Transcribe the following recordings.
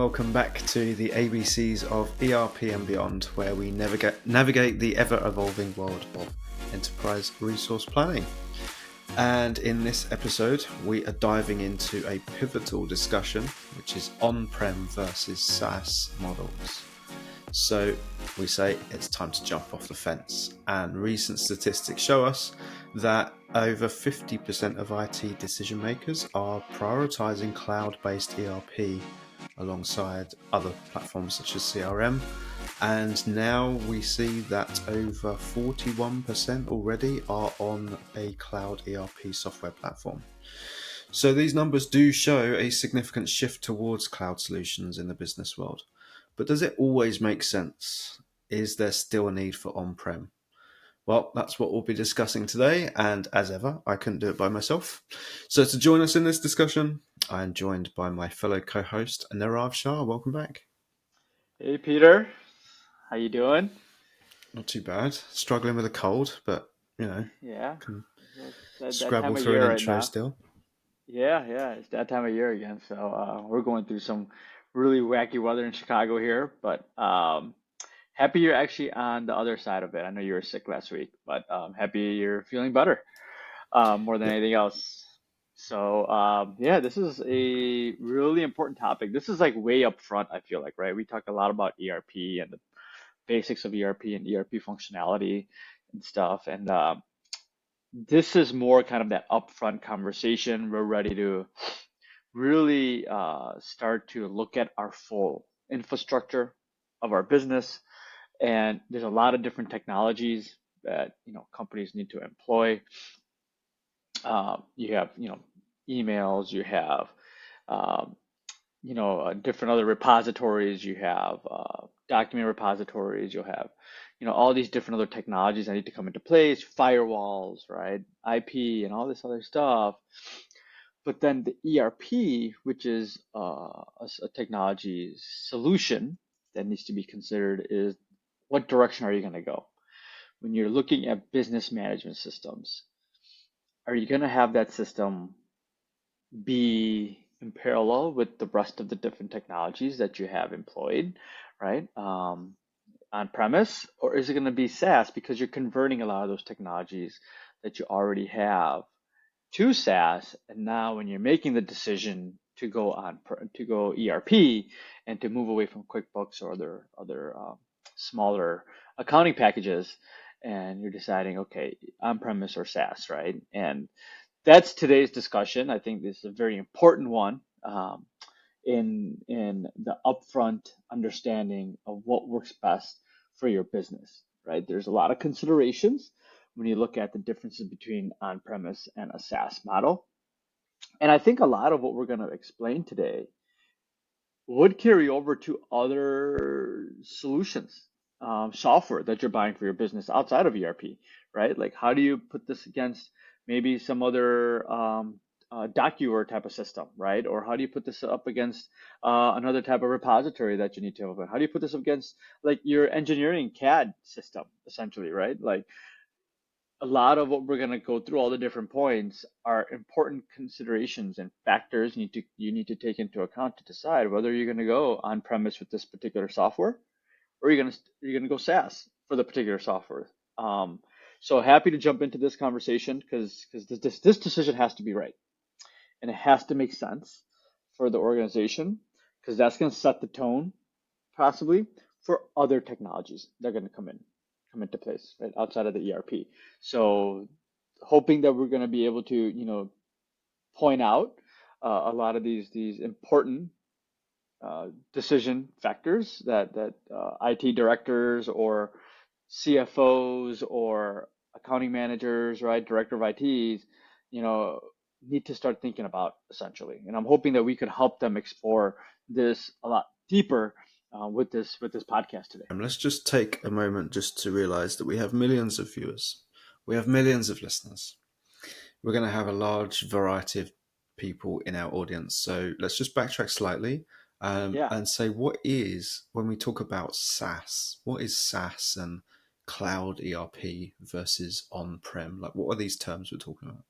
welcome back to the ABCs of ERP and Beyond, where we navigate the ever-evolving world of enterprise resource planning. And in this episode, we are diving into a pivotal discussion, which is on-prem versus SaaS models. So we say it's time to jump off the fence, and recent statistics show us that over 50% of IT decision makers are prioritizing cloud-based ERP alongside other platforms such as CRM, and now we see that over 41% already are on a cloud ERP software platform. So these numbers do show a significant shift towards cloud solutions in the business world. But does it always make sense? Is there still a need for on-prem? Well, that's what we'll be discussing today, and as ever, I couldn't do it by myself. So to join us in this discussion, I am joined by my fellow co-host, Nirav Shah. Welcome back. Hey Peter, how you doing? Not too bad. Struggling with a cold, but Yeah, can that scrabble time of through year an right intro now. still. Yeah, it's that time of year again. So we're going through some really wacky weather in Chicago here, but happy you're actually on the other side of it. I know you were sick last week, but happy you're feeling better more than Yeah, anything else. So yeah, this is a really important topic. This is like way up front, I feel like, right? We talk a lot about ERP and the basics of ERP and ERP functionality and stuff, and this is more kind of that upfront conversation. We're ready to really start to look at our full infrastructure of our business, and there's a lot of different technologies that companies need to employ. You have emails, you have um, different other repositories, you have document repositories, you'll have all these different other technologies that need to come into place, firewalls, right, IP and all this other stuff. But then the ERP, which is a technology solution that needs to be considered, is what direction are you going to go when you're looking at business management systems? Are you going to have that system be in parallel with the rest of the different technologies that you have employed, right? On premise, or is it going to be SaaS because you're converting a lot of those technologies that you already have to SaaS, and now when you're making the decision to go ERP and to move away from QuickBooks or other smaller accounting packages, and you're deciding, okay, on premise or SaaS, right? And that's today's discussion. I think this is a very important one in the upfront understanding of what works best for your business, right? There's a lot of considerations when you look at the differences between on-premise and a SaaS model. And I think a lot of what we're going to explain today would carry over to other solutions, software that you're buying for your business outside of ERP, right? Like, how do you put this against maybe some other DocuWare type of system, right? Or how do you put this up against another type of repository that you need to open? How do you put this up against like your engineering CAD system, essentially, right? Like, a lot of what we're going to go through, all the different points, are important considerations and factors you need to take into account to decide whether you're going to go on premise with this particular software, or you're going to go SaaS for the particular software. So happy to jump into this conversation because this decision has to be right, and it has to make sense for the organization, because that's going to set the tone possibly for other technologies that are going to come into place, right, outside of the ERP. So hoping that we're going to be able to point out a lot of these important decision factors that IT directors or CFOs or accounting managers, right, director of ITs, need to start thinking about, essentially. And I'm hoping that we could help them explore this a lot deeper with this podcast today. Let's just take a moment just to realize that we have millions of viewers. We have millions of listeners. We're going to have a large variety of people in our audience. So let's just backtrack slightly Yeah. and say, when we talk about SaaS, what is SaaS and cloud ERP versus on-prem? Like, what are these terms we're talking about?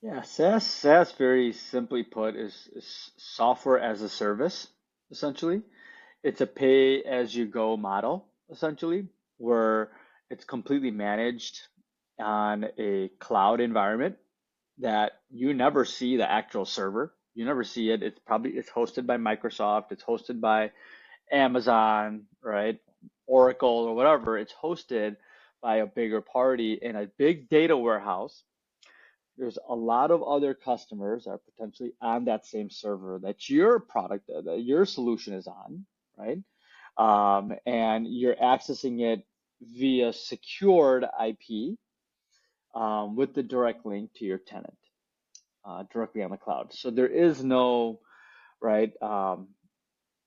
Yeah, SaaS very simply put is software as a service, essentially. It's a pay as you go model, essentially, where it's completely managed on a cloud environment that you never see the actual server. You never see it. It's hosted by Microsoft, it's hosted by Amazon, right? Oracle or whatever. It's hosted by a bigger party in a big data warehouse. There's a lot of other customers that are potentially on that same server that your product, that your solution is on, right? And you're accessing it via secured IP with the direct link to your tenant directly on the cloud. So there is no, right,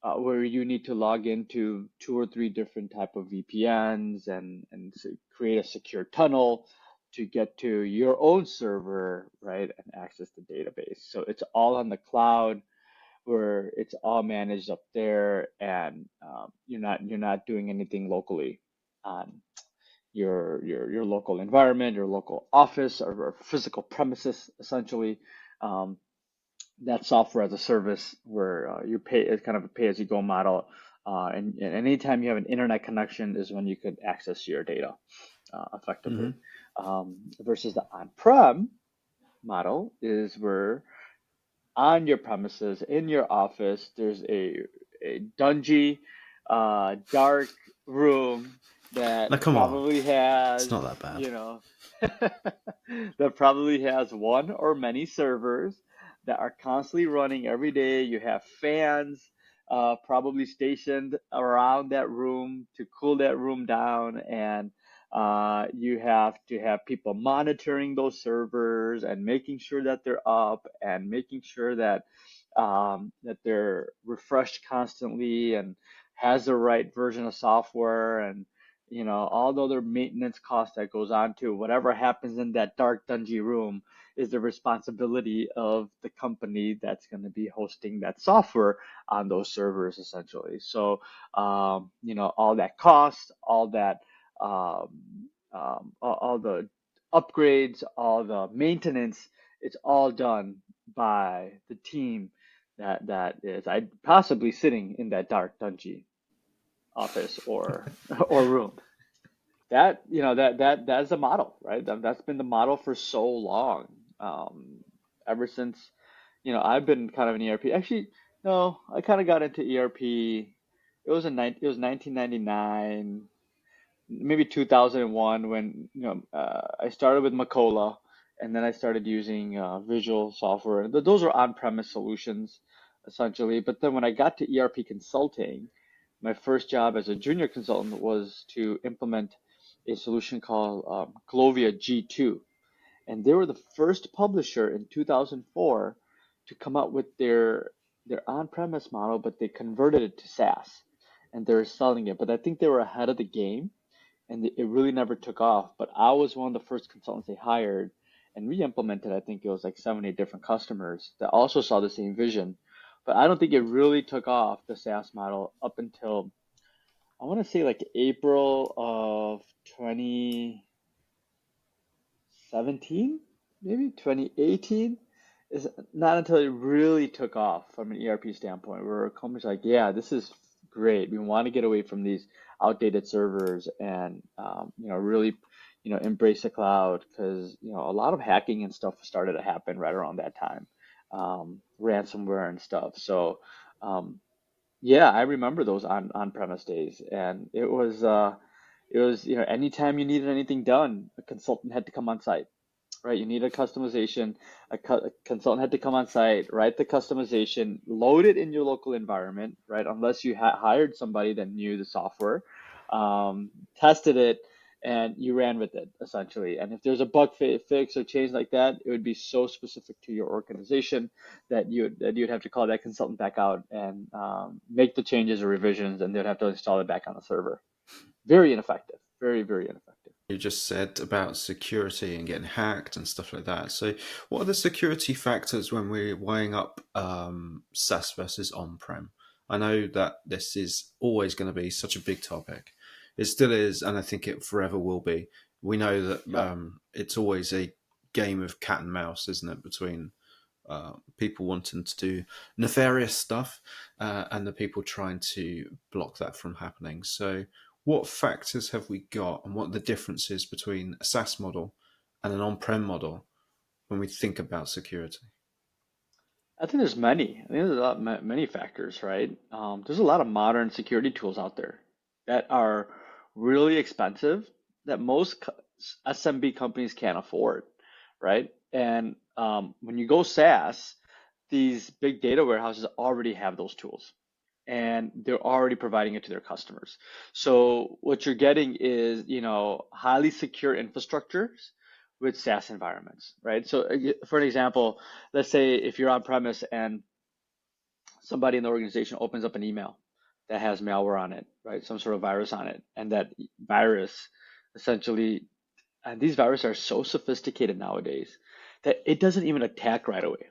where you need to log into two or three different type of VPNs and create a secure tunnel to get to your own server, right, and access the database. So it's all on the cloud where it's all managed up there, and you're not doing anything locally on your local environment, your local office or physical premises, essentially. Um, that software as a service where you pay, it's kind of a pay as you go model. And anytime you have an internet connection is when you could access your data effectively. Hmm. Versus the on-prem model is where on your premises, in your office, there's a dungy, dark room Now, that come on, probably it's has, not that bad. you know, that probably has one or many servers that are constantly running every day. You have fans probably stationed around that room to cool that room down, and you have to have people monitoring those servers and making sure that they're up and making sure that that they're refreshed constantly and has the right version of software, and all the other maintenance cost that goes on to whatever happens in that dark dungy room is the responsibility of the company that's going to be hosting that software on those servers, essentially. So all that cost, all that all the upgrades, all the maintenance, it's all done by the team that is I possibly sitting in that dark dungeon office or or room. That's a model, right? That's been the model for so long. Ever since I've been kind of an ERP. Actually, no, I kind of got into ERP. It was 1999, maybe 2001 when I started with Macola, and then I started using visual software. Those are on-premise solutions essentially. But then when I got to ERP consulting, my first job as a junior consultant was to implement a solution called Glovia G2, and they were the first publisher in 2004 to come out with their on-premise model, but they converted it to SaaS, and they're selling it. But I think they were ahead of the game, and it really never took off. But I was one of the first consultants they hired, and we implemented, I think it was like 70 different customers that also saw the same vision. But I don't think it really took off the SaaS model up until I want to say like April of 2017, maybe 2018. Is not until it really took off from an ERP standpoint, where companies are like, yeah, this is great. We want to get away from these outdated servers and really embrace the cloud, because a lot of hacking and stuff started to happen right around that time, ransomware and stuff. So yeah, I remember those on-premise days, and it was anytime you needed anything done, a consultant had to come on site, right? You need a customization. A consultant had to come on site, write the customization, load it in your local environment, right? Unless you hired somebody that knew the software, tested it, and you ran with it essentially. And if there's a bug fix or change like that, it would be so specific to your organization that you'd have to call that consultant back out and make the changes or revisions, and they'd have to install it back on the server. Very ineffective. Very, very ineffective. You just said about security and getting hacked and stuff like that. So, what are the security factors when we're weighing up SaaS versus on-prem? I know that this is always going to be such a big topic. It still is, and I think it forever will be. We know that Yeah. it's always a game of cat and mouse, isn't it, between people wanting to do nefarious stuff, and the people trying to block that from happening. So, what factors have we got, and what are the differences between a SaaS model and an on-prem model when we think about security? I think there's many. I think there's a lot, many factors, right? There's a lot of modern security tools out there that are really expensive that most SMB companies can't afford, right? And when you go SaaS, these big data warehouses already have those tools and they're already providing it to their customers. So what you're getting is, highly secure infrastructures with SaaS environments, right? So for an example, let's say if you're on premise and somebody in the organization opens up an email that has malware on it, right? Some sort of virus on it, and that virus essentially, and these viruses are so sophisticated nowadays that it doesn't even attack right away.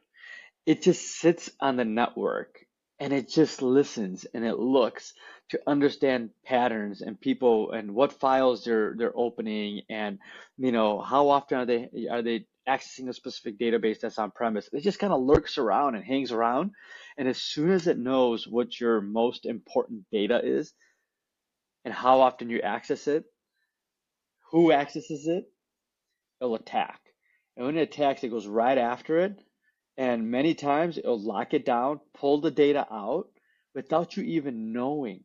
It just sits on the network and it just listens and it looks to understand patterns and people and what files they're opening, and how often are they accessing a specific database that's on premise. It just kind of lurks around and hangs around, and as soon as it knows what your most important data is and how often you access it, who accesses it, it'll attack. And when it attacks, it goes right after it. And many times it'll lock it down, pull the data out without you even knowing,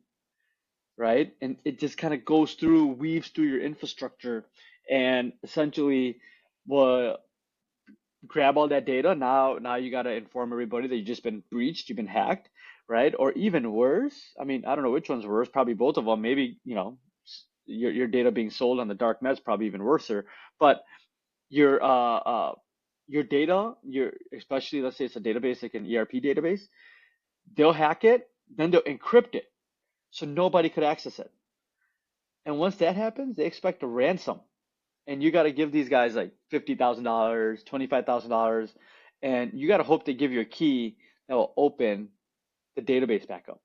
right? And it just kind of goes through, weaves through your infrastructure, and essentially will grab all that data. Now you got to inform everybody that you've just been breached, you've been hacked, right? Or even worse, I mean, I don't know which one's worse, probably both of them. Maybe, your data being sold on the dark net's probably even worser. But your your data, especially let's say it's a database like an ERP database, they'll hack it, then they'll encrypt it so nobody could access it. And once that happens, they expect a ransom, and you got to give these guys like $50,000, $25,000, and you got to hope they give you a key that will open the database back up.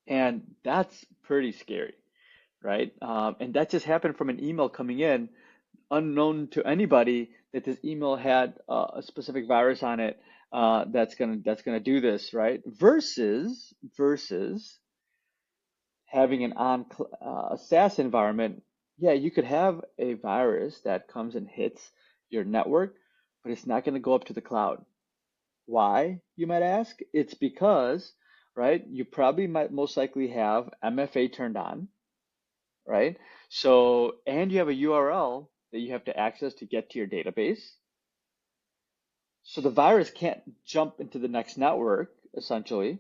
And that's pretty scary, right? And that just happened from an email coming in, unknown to anybody, that this email had a specific virus on it that's gonna do this, right? Versus having a SaaS environment. Yeah, you could have a virus that comes and hits your network, but it's not going to go up to the cloud. Why, you might ask? It's because, right, you probably might most likely have MFA turned on, right? So, and you have a URL that you have to access to get to your database. So the virus can't jump into the next network, essentially.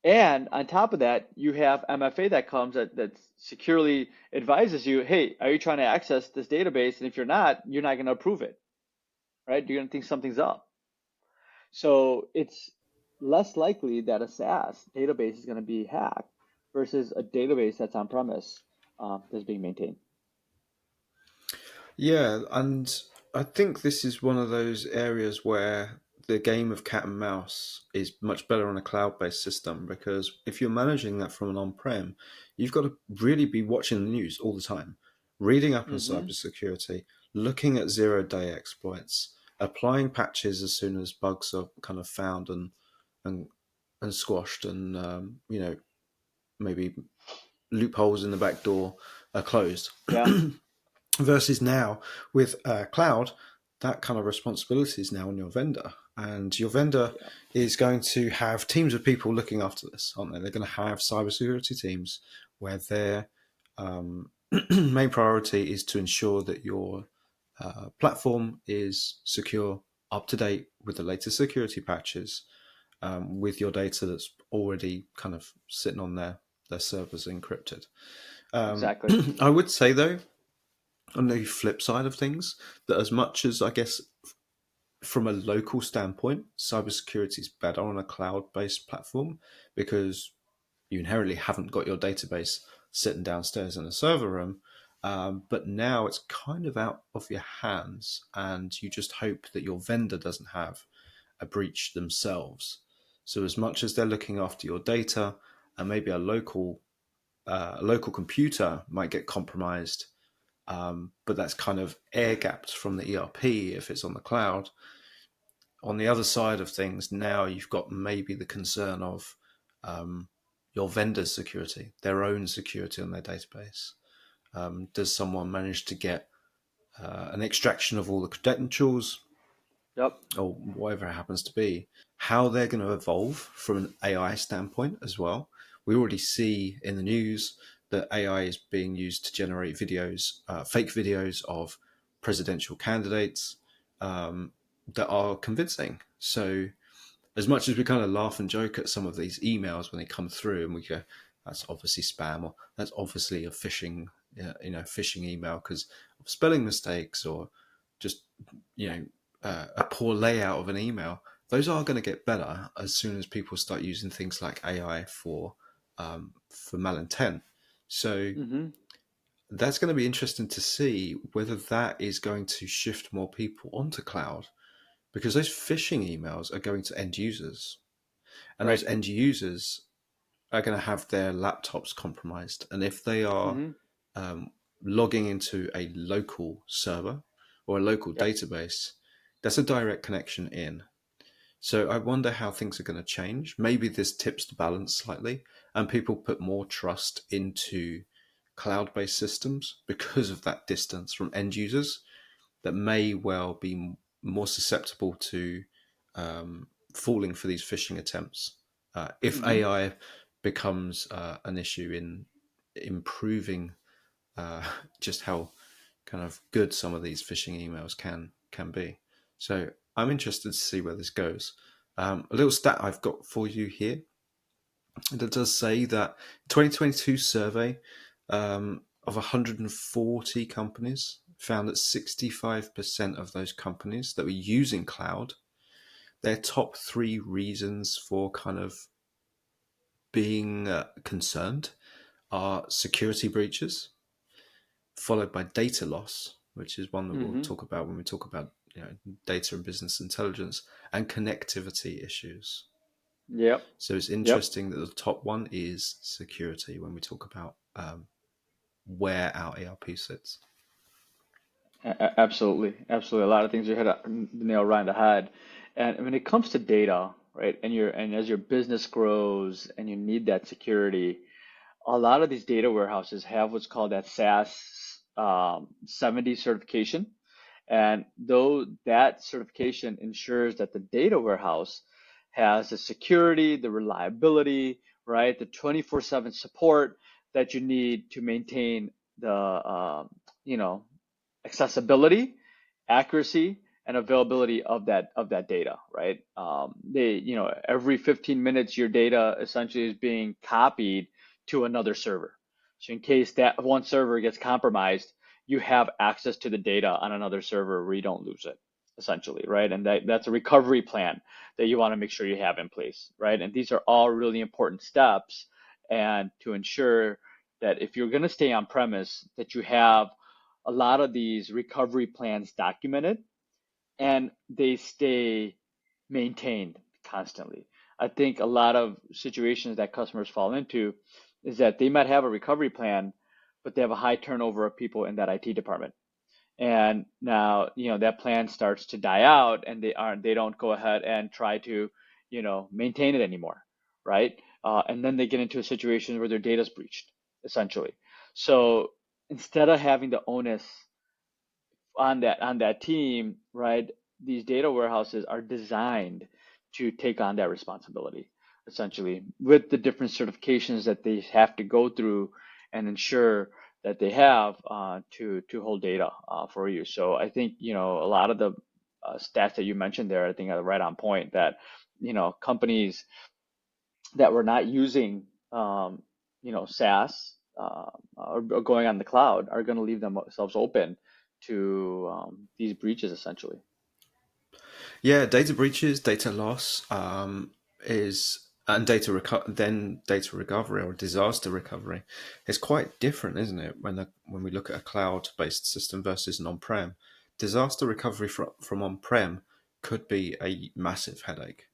And on top of that, you have MFA that comes that securely advises you, hey, are you trying to access this database? And if you're not going to approve it, right? You're going to think something's up. So it's less likely that a SaaS database is going to be hacked versus a database that's on premise that's being maintained. Yeah, and I think this is one of those areas where the game of cat and mouse is much better on a cloud-based system, because if you're managing that from an on-prem, you've got to really be watching the news all the time, reading up on Mm-hmm. cybersecurity, looking at zero-day exploits, applying patches as soon as bugs are kind of found and and squashed, and maybe loopholes in the back door are closed. Yeah. Versus now with cloud, that kind of responsibility is now on your vendor, and your vendor Yeah. is going to have teams of people looking after this, aren't they? They're going to have cybersecurity teams where their main priority is to ensure that your platform is secure, up to date with the latest security patches, with your data that's already kind of sitting on their servers encrypted. Exactly. I would say though, on the flip side of things, that as much as I guess from a local standpoint, cybersecurity is better on a cloud-based platform, because you inherently haven't got your database sitting downstairs in a server room. But now it's kind of out of your hands, and you just hope that your vendor doesn't have a breach themselves. So as much as they're looking after your data, and maybe a local computer might get compromised, but that's kind of air gapped from the ERP if it's on the cloud. On the other side of things, now you've got maybe the concern of um, your vendor's security, their own security on their database. Does someone manage to get an extraction of all the credentials Yep. or whatever it happens to be? How they're going to evolve from an AI standpoint as well. We already see in the news that AI is being used to generate videos, fake videos of presidential candidates that are convincing. So as much as we kind of laugh and joke at some of these emails when they come through, and we go, "That's obviously spam," or "That's obviously a phishing email because of spelling mistakes or just a poor layout of an email." Those are going to get better as soon as people start using things like AI for malintent. So Mm-hmm. that's going to be interesting to see whether that is going to shift more people onto cloud, because those phishing emails are going to end users, and those Right. end users are going to have their laptops compromised. And if they are Mm-hmm. um, logging into a local server or a local Yep. database, that's a direct connection in. So I wonder how things are going to change. Maybe this tips the balance slightly, and people put more trust into cloud-based systems because of that distance from end users that may well be more susceptible to falling for these phishing attempts. If Mm-hmm. AI becomes an issue in improving uh, just how kind of good some of these phishing emails can be. So I'm interested to see where this goes. A little stat I've got for you here that does say that 2022 survey of 140 companies found that 65% of those companies that were using cloud, their top three reasons for kind of being concerned are security breaches, followed by data loss, which is one that we'll Mm-hmm. talk about when we talk about data and business intelligence, and connectivity issues. Yep. So it's Yep. interesting that the top one is security when we talk about where our ERP sits. Absolutely. Absolutely. A lot of things you hit the nail right on the head. And when it comes to data, right, and as your business grows and you need that security, a lot of these data warehouses have what's called that SaaS 70 certification. And though that certification ensures that the data warehouse has the security, the reliability, right, the 24/7 support that you need to maintain the, you know, accessibility, accuracy, and availability of that data, right? Every 15 minutes, your data essentially is being copied to another server. So in case that one server gets compromised, you have access to the data on another server where you don't lose it, essentially, right? And that's a recovery plan that you want to make sure you have in place, right? And these are all really important steps, and to ensure that if you're going to stay on premise, that you have a lot of these recovery plans documented and they stay maintained constantly. I think a lot of situations that customers fall into is that they might have a recovery plan, but they have a high turnover of people in that IT department. And now, that plan starts to die out and they don't go ahead and try to, maintain it anymore, right? And then they get into a situation where their data is breached, essentially. So instead of having the onus on that team, right? These data warehouses are designed to take on that responsibility, essentially, with the different certifications that they have to go through and ensure that they have to hold data for you. So I think a lot of the stats that you mentioned there, I think are right on point. That companies that were not using SaaS or going on the cloud are going to leave themselves open to these breaches essentially. Yeah, data breaches, data loss is and then data recovery or disaster recovery is quite different, isn't it? When we look at a cloud-based system versus an on-prem, disaster recovery from on-prem could be a massive headache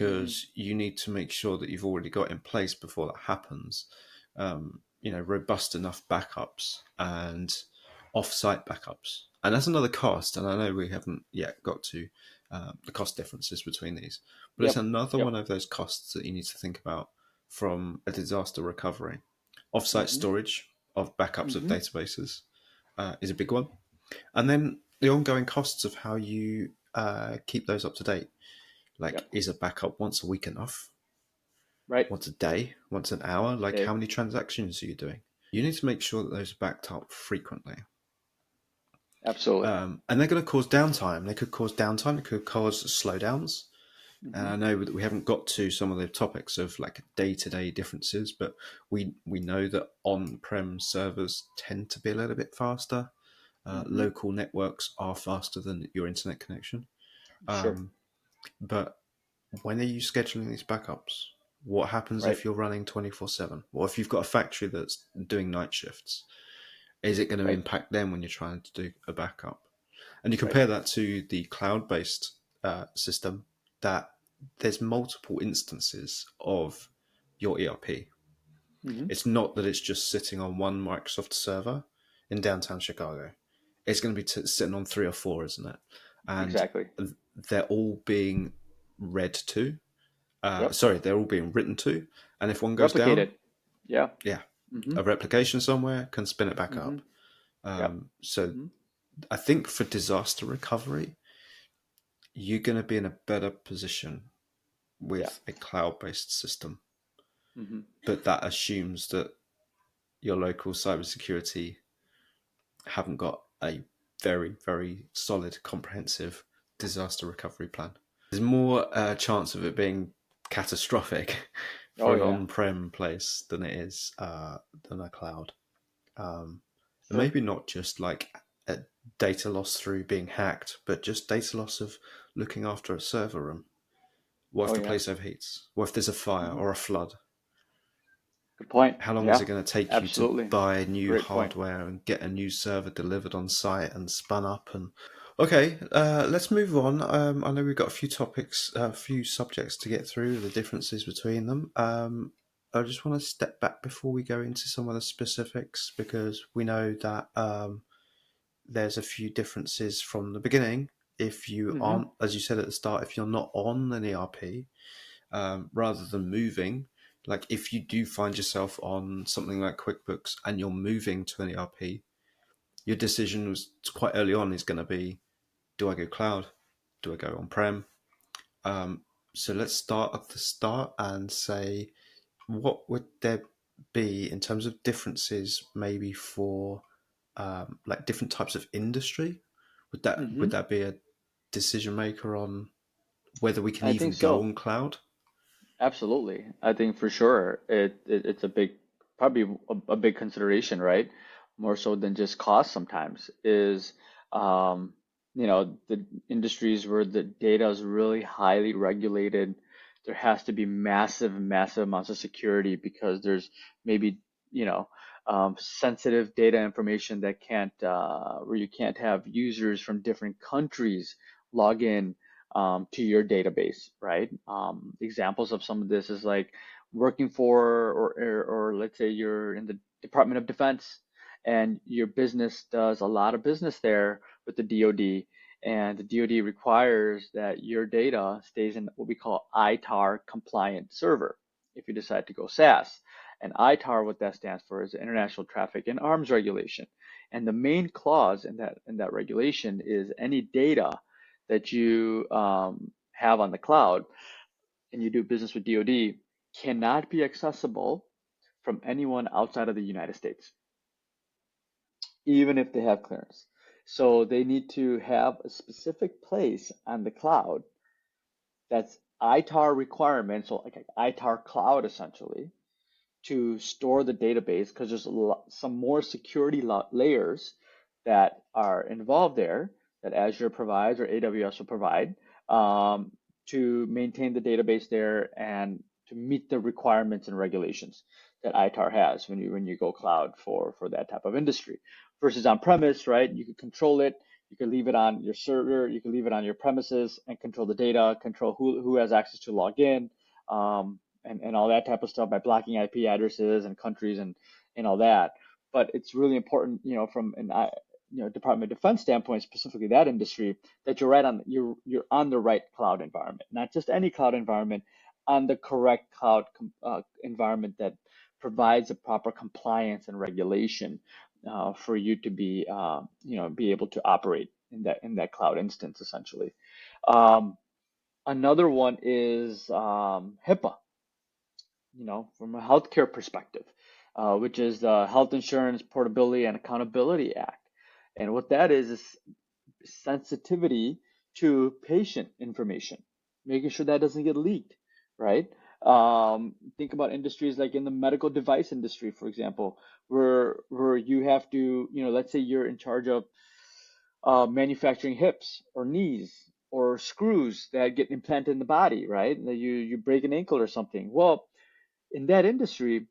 Hmm. because you need to make sure that you've already got in place before that happens. Robust enough backups and off-site backups, and that's another cost. And I know we haven't yet got to the cost differences between these, but it's Yep. another Yep. one of those costs that you need to think about from a disaster recovery. Off-site Mm-hmm. storage of backups of Mm-hmm. databases is a big one, and then the ongoing costs of how you keep those up to date. Like, Yep. is a backup once a week enough? Right. Once a day? Once an hour? Like, Dave. how many transactions are you doing? You need to make sure that those are backed up frequently. Absolutely. And they're going to cause downtime. They could cause downtime. It could cause slowdowns. And Mm-hmm. I know that we haven't got to some of the topics of like day-to-day differences, but we know that on-prem servers tend to be a little bit faster. Mm-hmm. Local networks are faster than your internet connection. Sure. Um, but when are you scheduling these backups? What happens Right. if you're running 24/7? Or if you've got a factory that's doing night shifts? Is it going to Right. impact them when you're trying to do a backup? And you Right. compare that to the cloud-based system, that there's multiple instances of your ERP. Mm-hmm. It's not that it's just sitting on one Microsoft server in downtown Chicago. It's going to be sitting on 3 or 4, isn't it? And Exactly. they're all being read to. Yep. Sorry, they're all being written to. And if one goes down, Replicated. Yeah. yeah, Mm-hmm. a replication somewhere can spin it back Mm-hmm. up. Yep. So Mm-hmm. I think for disaster recovery, you're going to be in a better position Yeah. with a cloud-based system. Mm-hmm. But that assumes that your local cybersecurity haven't got a very, very solid, comprehensive disaster recovery plan. There's more chance of it being catastrophic Oh for an yeah. on-prem place than it is than a cloud. And Sure. maybe not just like a data loss through being hacked, but just data loss of looking after a server room. What if Oh the yeah. place overheats? What if there's a fire Mm-hmm. or a flood? Good point. How long is Yeah. it going to take you to Absolutely. buy new Great point. hardware and get a new server delivered on site and spun up? And okay, let's move on. I know we've got a few topics, a few subjects to get through, the differences between them. I just want to step back before we go into some of the specifics, because we know that there's a few differences from the beginning. If you Mm-hmm. aren't, as you said at the start, if you're not on an ERP, rather than moving, like if you do find yourself on something like QuickBooks and you're moving to an ERP, your decision was quite early on is going to be, do I go cloud? Do I go on-prem? So let's start at the start and say, what would there be in terms of differences maybe for like different types of industry? Mm-hmm. Would that be a decision maker on whether we can I think even go so. on cloud? Absolutely. I think for sure it's a big, probably a big consideration, right? More so than just cost sometimes is, um, the industries where the data is really highly regulated. There has to be massive, massive amounts of security because there's maybe, you know, sensitive data information that where you can't have users from different countries log in to your database, right? Examples of some of this is like working for, or let's say you're in the Department of Defense and your business does a lot of business there with the DoD, and the DoD requires that your data stays in what we call ITAR compliant server if you decide to go SaaS. And ITAR, what that stands for, is International Traffic in Arms Regulation. And the main clause in that regulation is any data that you have on the cloud and you do business with DoD cannot be accessible from anyone outside of the United States, even if they have clearance. So they need to have a specific place on the cloud that's ITAR requirement, so like an ITAR cloud essentially, to store the database because there's some more security layers that are involved there that Azure provides or AWS will provide um, to maintain the database there and to meet the requirements and regulations that ITAR has when you go cloud for that type of industry. Versus on premise, right? You can control it. You can leave it on your server. You can leave it on your premises and control the data, control who has access to log in. And all that type of stuff by blocking IP addresses and countries and all that. But it's really important, from Department of Defense standpoint, specifically that industry, that you're on the right cloud environment, not just any cloud environment, on the correct cloud environment that provides a proper compliance and regulation for you to be able to operate in that cloud instance essentially. Another one is HIPAA, from a healthcare perspective, which is the Health Insurance Portability and Accountability Act. And what that is sensitivity to patient information, making sure that doesn't get leaked, right? Think about industries like in the medical device industry, for example, where you have to, let's say you're in charge of manufacturing hips or knees or screws that get implanted in the body, right? That you break an ankle or something. Well, in that industry,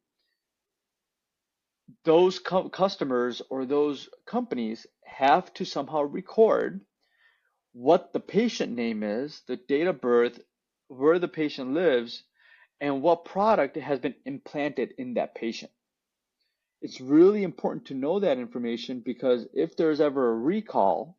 those customers or those companies have to somehow record what the patient name is, the date of birth, where the patient lives, and what product has been implanted in that patient. It's really important to know that information because if there's ever a recall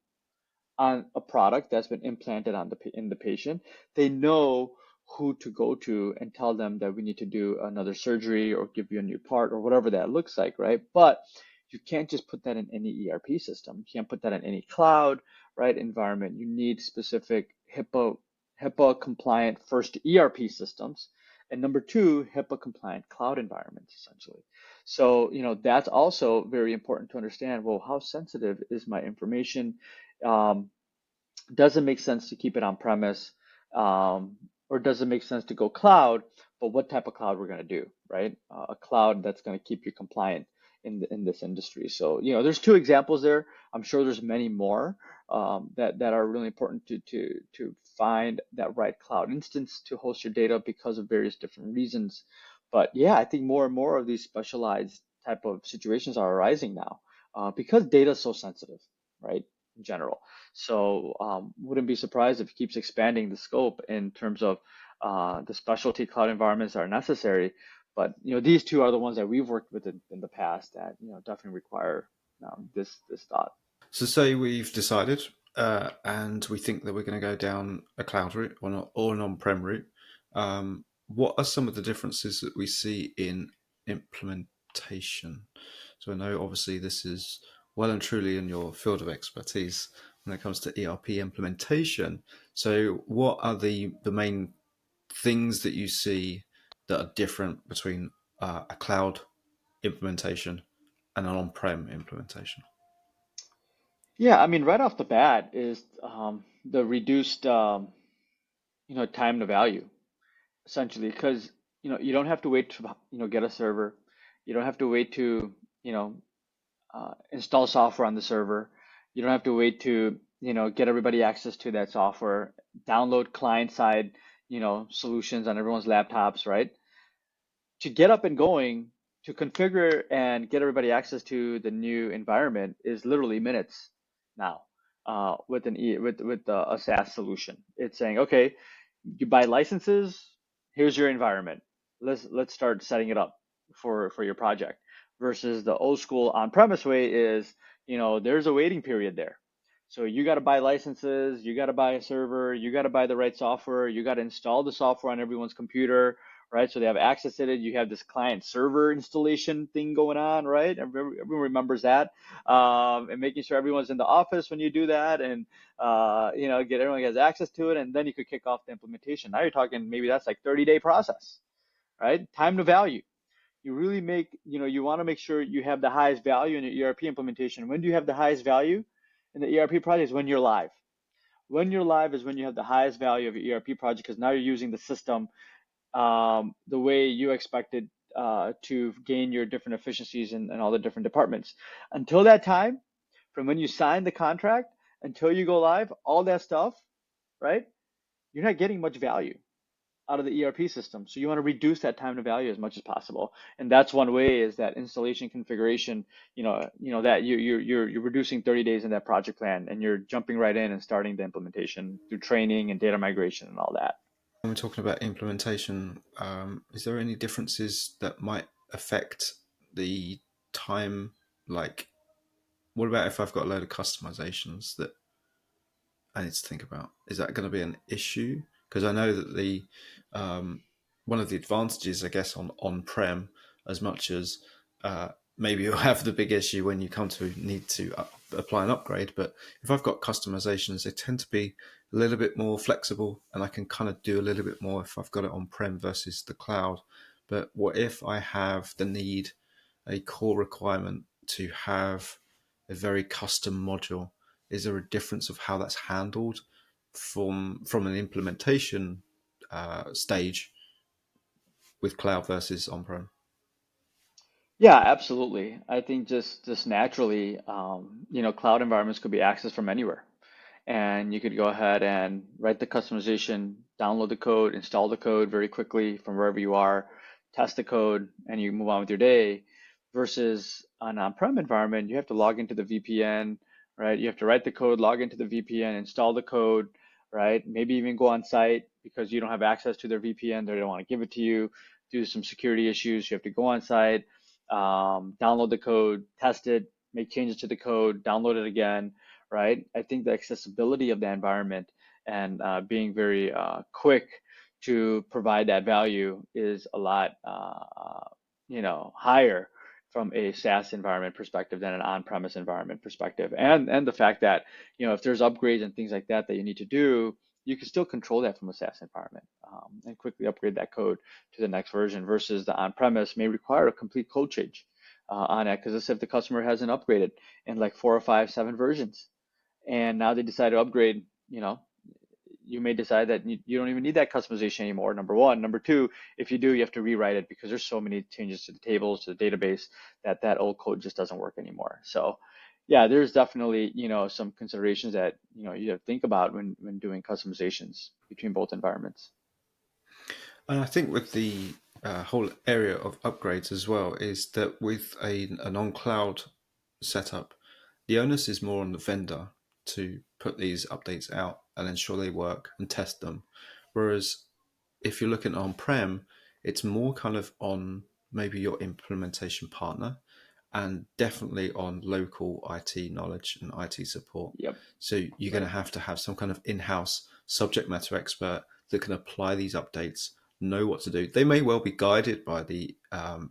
on a product that's been implanted in the patient, they know who to go to and tell them that we need to do another surgery or give you a new part or whatever that looks like, right? But you can't just put that in any ERP system. You can't put that in any cloud, right, environment. You need specific HIPAA compliant first ERP systems, and number two, HIPAA compliant cloud environments, essentially. So, that's also very important to understand. Well, how sensitive is my information? Does it make sense to keep it on premise? Or does it make sense to go cloud? But what type of cloud we're going to do, right? A cloud that's going to keep you compliant in this industry. So, there's two examples there. I'm sure there's many more that are really important to find that right cloud instance to host your data because of various different reasons. But yeah, I think more and more of these specialized type of situations are arising now because data is so sensitive, right? In general. So wouldn't be surprised if it keeps expanding the scope in terms of the specialty cloud environments that are necessary. But these two are the ones that we've worked with in the past that definitely require this thought. So, say we've decided and we think that we're going to go down a cloud route or an on-prem route. What are some of the differences that we see in implementation? So, I know obviously this is well and truly in your field of expertise when it comes to ERP implementation. So, what are the main things that you see that are different between a cloud implementation and an on-prem implementation? Yeah, I mean, right off the bat is the reduced time to value, essentially, because you don't have to wait to get a server. You don't have to wait to you know install software on the server. You don't have to wait to, get everybody access to that software, download client side, solutions on everyone's laptops, right? To get up and going, to configure and get everybody access to the new environment is literally minutes now, with a SaaS solution. It's saying, okay, you buy licenses, here's your environment. Let's start setting it up for your project. Versus the old school on-premise way is, there's a waiting period there. So you got to buy licenses, you got to buy a server, you got to buy the right software, you got to install the software on everyone's computer, right? So they have access to it. You have this client server installation thing going on, right? Everyone remembers that. And making sure everyone's in the office when you do that, and get everyone has access to it, and then you could kick off the implementation. Now you're talking maybe that's like 30-day process, right? Time to value. You really you want to make sure you have the highest value in your ERP implementation. When do you have the highest value in the ERP project? Is when you're live. When you're live is when you have the highest value of your ERP project because now you're using the system the way you expected to gain your different efficiencies in all the different departments. Until that time, from when you sign the contract until you go live, all that stuff, right? You're not getting much value out of the ERP system. So you want to reduce that time to value as much as possible. And that's one way is that installation configuration, that you're reducing 30 days in that project plan and you're jumping right in and starting the implementation through training and data migration and all that. When we're talking about implementation, is there any differences that might affect the time? Like, what about if I've got a load of customizations that I need to think about? Is that going to be an issue? Because I know that the one of the advantages, I guess, on-prem, as much as maybe you'll have the big issue when you come to need to apply an upgrade. But if I've got customizations, they tend to be a little bit more flexible, and I can kind of do a little bit more if I've got it on-prem versus the cloud. But what if I have the need, a core requirement to have a very custom module? Is there a difference of how that's handled from an implementation stage with cloud versus on-prem? Yeah, absolutely. I think just naturally, cloud environments could be accessed from anywhere. And you could go ahead and write the customization, download the code, install the code very quickly from wherever you are, test the code, and you move on with your day. Versus an on-prem environment, you have to log into the VPN, right? You have to write the code, log into the VPN, install the code, right? Maybe even go on site because you don't have access to their VPN, they don't want to give it to you, due to some security issues. You have to go on site, download the code, test it, make changes to the code, download it again, right? I think the accessibility of the environment and being very quick to provide that value is a lot, higher from a SaaS environment perspective than an on-premise environment perspective. And the fact that, if there's upgrades and things like that that you need to do, you can still control that from a SaaS environment and quickly upgrade that code to the next version versus the on-premise may require a complete code change on it because let's say if the customer hasn't upgraded in like 4 or 5, 7 versions and now they decide to upgrade, you may decide that you don't even need that customization anymore, number one. Number two, if you do, you have to rewrite it because there's so many changes to the tables, to the database, that old code just doesn't work anymore. So yeah, there's definitely, some considerations that, you have to think about when doing customizations between both environments. And I think with the whole area of upgrades as well is that with a non-cloud setup, the onus is more on the vendor to put these updates out and ensure they work and test them. Whereas if you're looking on-prem, it's more kind of on maybe your implementation partner and definitely on local IT knowledge and IT support. Yep. So you're going Right. to have some kind of in-house subject matter expert that can apply these updates, know what to do. They may well be guided by the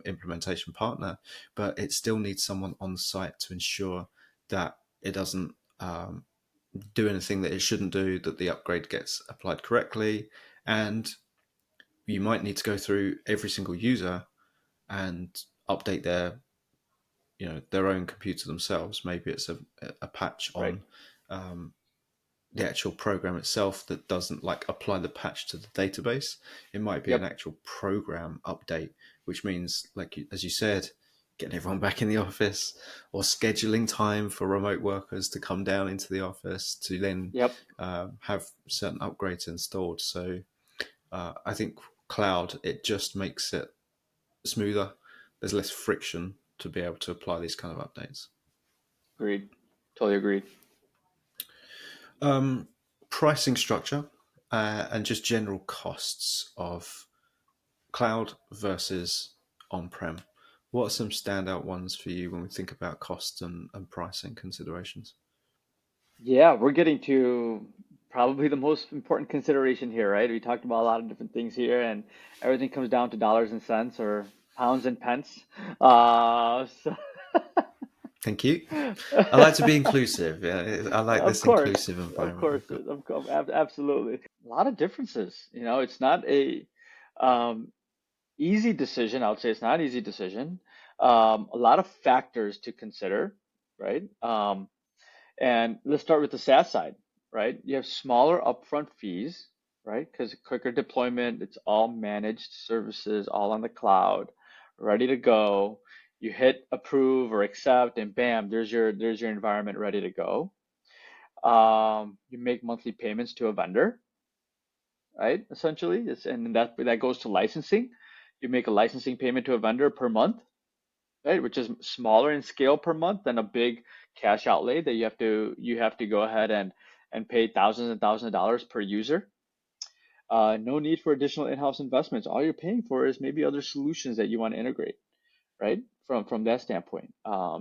implementation partner, but it still needs someone on site to ensure that it doesn't do anything that it shouldn't do, that the upgrade gets applied correctly. And you might need to go through every single user and update their own computer themselves. Maybe it's a patch Right. on the actual program itself that doesn't like apply the patch to the database. It might be an Yep. actual program update, which means, like as you said, getting everyone back in the office or scheduling time for remote workers to come down into the office to then Yep. have certain upgrades installed. So I think cloud, it just makes it smoother. There's less friction to be able to apply these kind of updates. Agreed. Totally agreed. Um, Pricing structure and just general costs of cloud versus on-prem. What are some standout ones for you when we think about cost and pricing considerations? Yeah, we're getting to probably the most important consideration here, right? We talked about a lot of different things here, and everything comes down to dollars and cents or pounds and pence. So Thank you. I like to be inclusive. Yeah, I like of this course, inclusive of environment we've course, got. absolutely. A lot of differences. It's not a um, easy decision. I would say it's not an easy decision. A lot of factors to consider, right? And let's start with the SaaS side, right? You have smaller upfront fees, right? Because quicker deployment, it's all managed services, all on the cloud, ready to go. You hit approve or accept, and bam, there's your environment ready to go. You make monthly payments to a vendor, right? Essentially, and that goes to licensing. You make a licensing payment to a vendor per month, right? Which is smaller in scale per month than a big cash outlay that you have to go ahead and pay thousands and thousands of dollars per user. No need for additional in-house investments. All you're paying for is maybe other solutions that you want to integrate, right? from that standpoint.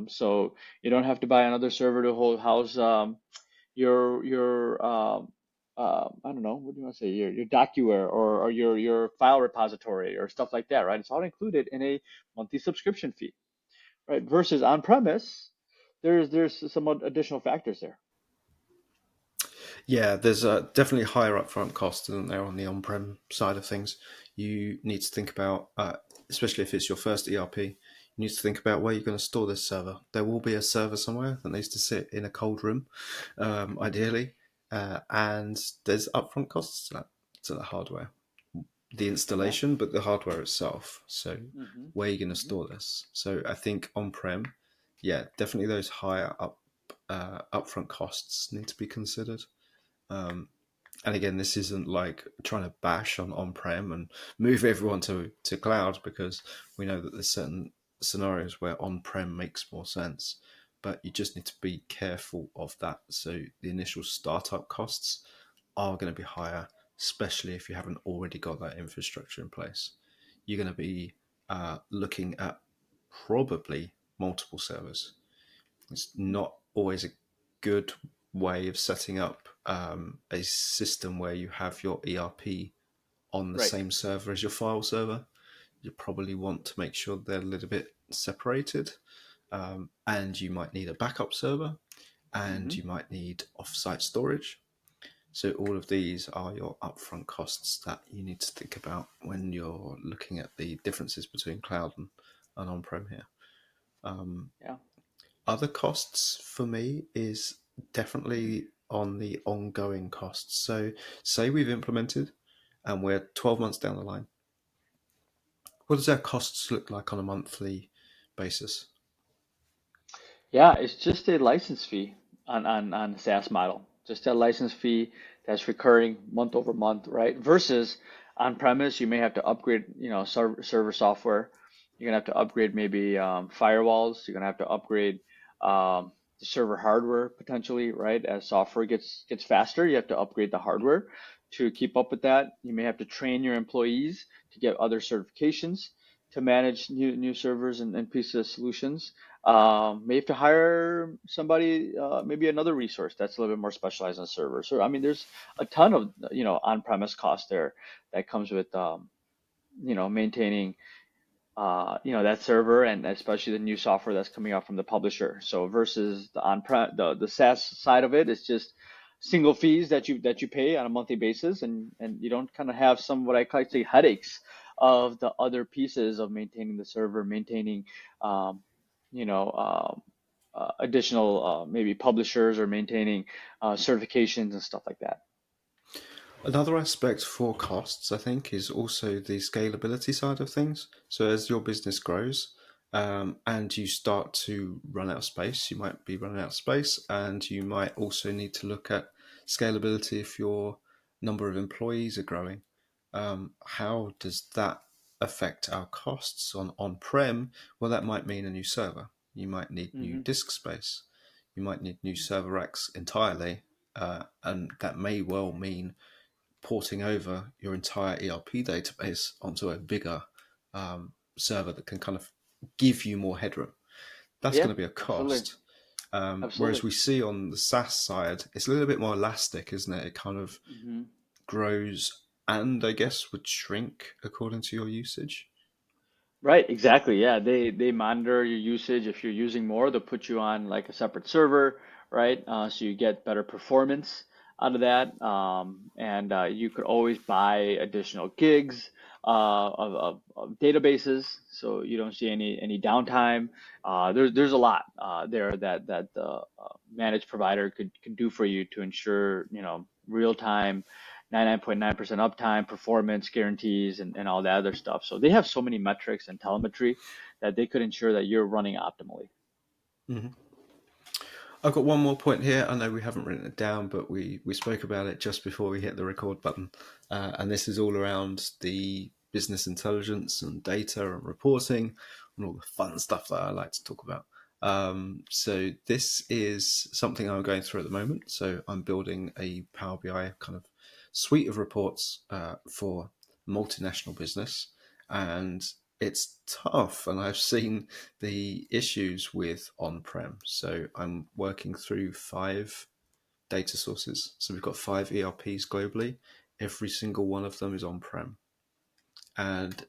So you don't have to buy another server to house your I don't know, what do you want to say, your docuware or your file repository or stuff like that, right? It's all included in a monthly subscription fee, right? Versus on-premise, there's some additional factors there. Yeah, there's definitely higher upfront costs than there on the on-prem side of things. You need to think about, especially if it's your first ERP, you need to think about where you're going to store this server. There will be a server somewhere that needs to sit in a cold room, ideally, and there's upfront costs to the hardware, the Yeah. installation, but the hardware itself. So Hmm. where are you going to Hmm. store this? So I think on-prem, yeah, definitely those higher upfront costs need to be considered. Um, and again, this isn't like trying to bash on on-prem and move everyone to cloud, because we know that there's certain scenarios where on-prem makes more sense, but you just need to be careful of that. So the initial startup costs are going to be higher, especially if you haven't already got that infrastructure in place. You're going to be looking at probably multiple servers. It's not always a good way of setting up a system where you have your ERP on the Right. same server as your file server. You probably want to make sure they're a little bit separated, and you might need a backup server, and Hmm. you might need offsite storage. So all of these are your upfront costs that you need to think about when you're looking at the differences between cloud and on-prem here. Um, Yeah. Other costs for me is definitely on the ongoing costs. So, say we've implemented and we're 12 months down the line. What does our costs look like on a monthly basis? Yeah, it's just a license fee on the SaaS model. Just a license fee that's recurring month over month, right? Versus on-premise, you may have to upgrade, server software. You're gonna have to upgrade maybe firewalls. You're gonna have to upgrade the server hardware potentially, right? As software gets faster, you have to upgrade the hardware to keep up with that. You may have to train your employees to get other certifications to manage new servers and pieces of solutions. May have to hire somebody, maybe another resource that's a little bit more specialized on server. So, I mean, there's a ton of, on-premise cost there that comes with, maintaining, that server and especially the new software that's coming out from the publisher. So versus the on-prem, the SaaS side of it is just single fees that you pay on a monthly basis, and you don't kind of have some what I call say headaches of the other pieces of maintaining the server, maintaining, um, you know, additional maybe publishers or maintaining certifications and stuff like that. Another aspect for costs, I think, is also the scalability side of things. So as your business grows, and you start to run out of space, you might be running out of space, and you might also need to look at scalability if your number of employees are growing. How does that affect our costs on-prem? Well, that might mean a new server. You might need new Hmm. disk space. You might need new server racks entirely, and that may well mean porting over your entire ERP database onto a bigger server that can kind of give you more headroom. That's Yeah, going to be a absolutely, cost. Whereas absolutely. we see on the SaaS side, it's a little bit more elastic, isn't it? It kind of Hmm. grows and I guess would shrink according to your usage. Right, exactly. Yeah, they monitor your usage. If you're using more, they'll put you on like a separate server, right? So you get better performance out of that. And you could always buy additional gigs of databases, so you don't see any downtime. There's a lot there that the managed provider could do for you to ensure, real time 99.9% uptime, performance guarantees, and all that other stuff. So they have so many metrics and telemetry that they could ensure that you're running optimally. Mhm. I've got one more point here. I know we haven't written it down, but we spoke about it just before we hit the record button. And this is all around the business intelligence and data and reporting and all the fun stuff that I like to talk about. So this is something I'm going through at the moment. So I'm building a Power BI kind of suite of reports for multinational business. And it's tough, and I've seen the issues with on-prem. So I'm working through 5 data sources. So we've got 5 ERPs globally. Every single one of them is on-prem. And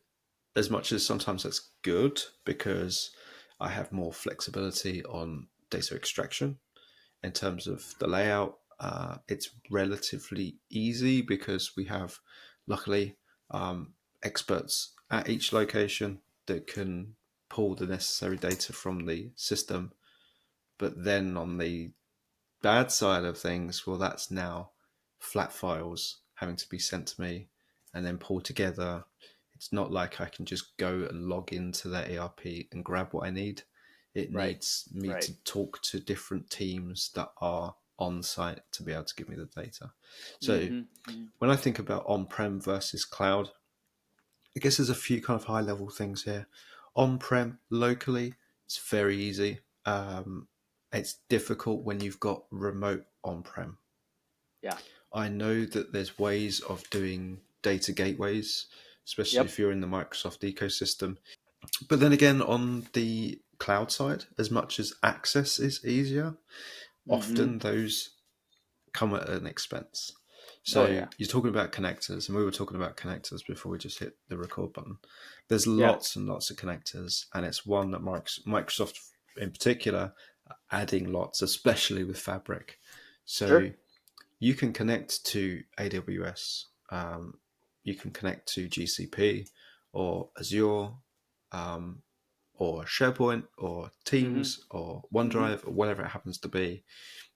as much as sometimes that's good because I have more flexibility on data extraction in terms of the layout, it's relatively easy because we have, luckily, experts at each location that can pull the necessary data from the system. But then on the bad side of things, well, that's now flat files having to be sent to me and then pulled together. It's not like I can just go and log into that ERP and grab what I need. It Right. needs me Right. to talk to different teams that are on site to be able to give me the data. So Mm-hmm. Mm-hmm. when I think about on-prem versus cloud, I guess there's a few kind of high level things here. On-prem locally, it's very easy. It's difficult when you've got remote on-prem. Yeah. I know that there's ways of doing data gateways, especially Yep. if you're in the Microsoft ecosystem. But then again, on the cloud side, as much as access is easier, Mm-hmm. often those come at an expense. Oh So yeah. you're talking about connectors, and we were talking about connectors before we just hit the record button. There's Yeah. lots and lots of connectors, and it's one that Microsoft in particular are adding lots, especially with Fabric. So Sure. you can connect to AWS, you can connect to GCP or Azure, um, or SharePoint or Mm-hmm. Teams or Mm-hmm. OneDrive or whatever it happens to be.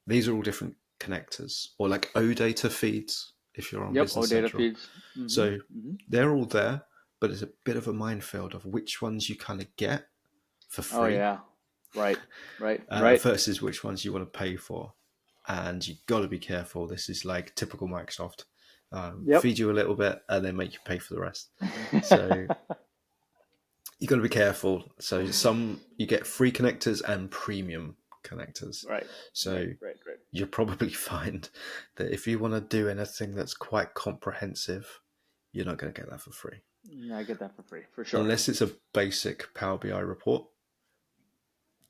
These are all different connectors, or like OData feeds if you're on Yep. Oh, Business data Central. feeds. Mm-hmm. So Mm-hmm. they're all there, but it's a bit of a minefield of which ones you kind of get for Oh free yeah. Right. Right. Right. versus which ones you want to pay for. And you've got to be careful. This is like typical Microsoft. Yep. Feed you a little bit and then make you pay for the rest. So you got to be careful. So some you get free connectors and premium connectors. Right. So Right. Right. Right. you'll probably find that if you want to do anything that's quite comprehensive, you're not going to get that for free. Yeah, I get that for free for sure. Unless it's a basic Power BI report,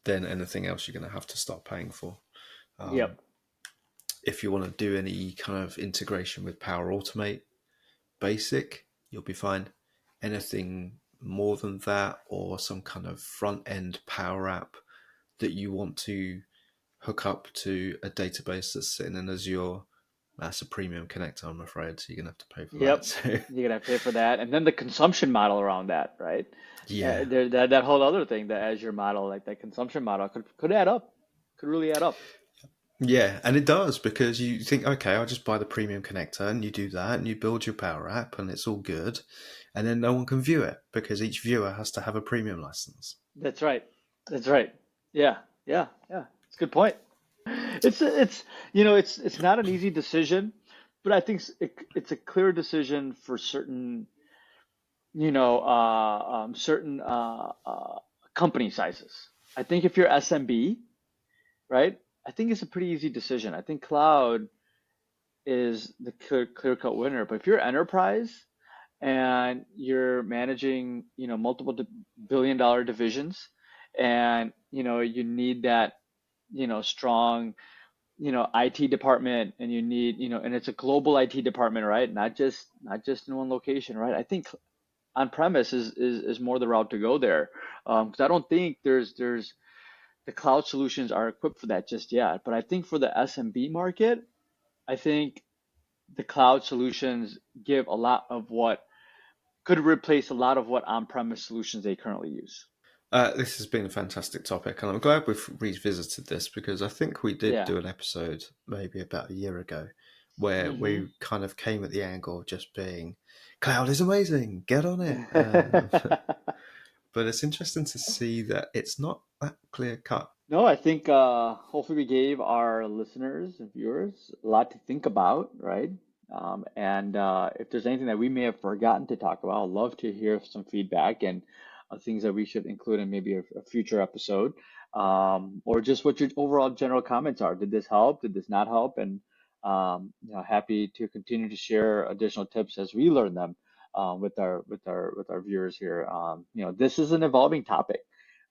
then anything else you're going to have to start paying for. Um, Yep. if you want to do any kind of integration with Power Automate basic, you'll be fine. Anything more than that, or some kind of front end Power App that you want to hook up to a database that's sitting in Azure, that's a premium connector, I'm afraid. So you're gonna have to pay for that. Yep. So You're gonna pay for that, and then the consumption model around that, right? yeah, That whole other thing, the Azure model, like that consumption model, could add up, could really add up. yeah, and it does because you think, okay, I'll just buy the premium connector, and you do that, and you build your Power App, and it's all good, and then no one can view it because each viewer has to have a premium license. That's right. That's right. Yeah. Yeah. Yeah. It's a good point. It's it's not an easy decision, but I think it's a clear decision for certain certain company sizes. I think if you're SMB, right? I think it's a pretty easy decision. I think cloud is the clear cut winner. But if you're enterprise and you're managing, multiple billion-dollar divisions, and you need that, strong, IT department, and you need, and it's a global IT department, right? Not just in one location, right? I think on premise is more the route to go there, because I don't think there's the cloud solutions are equipped for that just yet. But I think for the SMB market, I think the cloud solutions give a lot of what could replace a lot of what on-premise solutions they currently use. This has been a fantastic topic, and I'm glad we've revisited this because I think we did Yeah. do an episode maybe about a year ago where Mm-hmm. we kind of came at the angle of just being cloud is amazing, get on it. But it's interesting to see that it's not that clear cut. No, I think hopefully we gave our listeners and viewers a lot to think about, right? And if there's anything that we may have forgotten to talk about, I'd love to hear some feedback and things that we should include in maybe a future episode, or just what your overall general comments are. Did this help? Did this not help? And happy to continue to share additional tips as we learn them. with our viewers here. This is an evolving topic.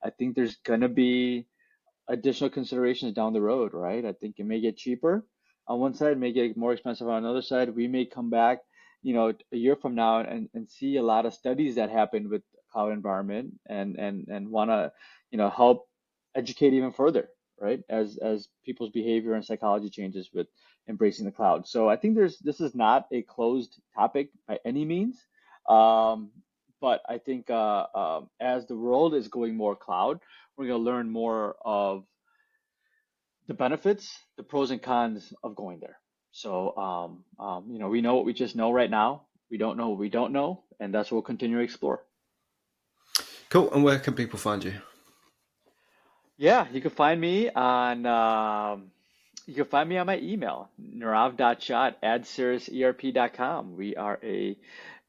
I think there's gonna be additional considerations down the road, right? I think it may get cheaper on one side, may get more expensive on another side. We may come back, a year from now and see a lot of studies that happen with cloud environment and want to, help educate even further, right? As people's behavior and psychology changes with embracing the cloud. So I think this is not a closed topic by any means. Um, but I think as the world is going more cloud, we're going to learn more of the benefits, the pros and cons of going there. So, we know what we just know right now. We don't know what we don't know, and that's what we'll continue to explore. Cool. And where can people find you? Yeah, you can find me on my email, nirav.shah@adserviceerp.com. We are a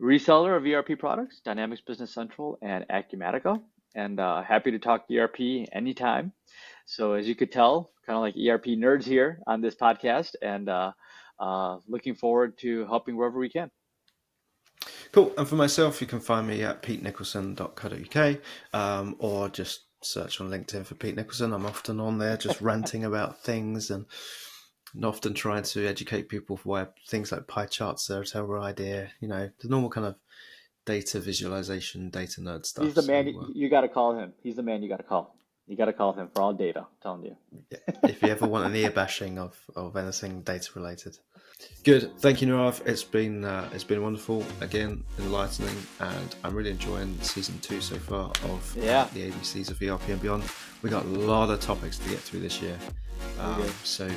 reseller of ERP products, Dynamics Business Central and Acumatica, and happy to talk ERP anytime. So as you could tell, kind of like ERP nerds here on this podcast, and looking forward to helping wherever we can. Cool. And for myself, you can find me at petenicholson.co.uk, or just search on LinkedIn for Pete Nicholson. I'm often on there just ranting about things and often trying to educate people why things like pie charts are a terrible idea. The normal kind of data visualization, data nerd stuff. He's the man you got to call him. He's the man you got to call. You got to call him for all data, I'm telling you. If you ever want an ear bashing of anything data related. Good. Thank you, Nirav. It's been wonderful, again, enlightening, and I'm really enjoying season 2 so far of the ABCs of ERP and Beyond. We got a lot of topics to get through this year. So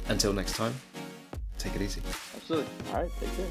until next time, take it easy. Absolutely. All right. Take care.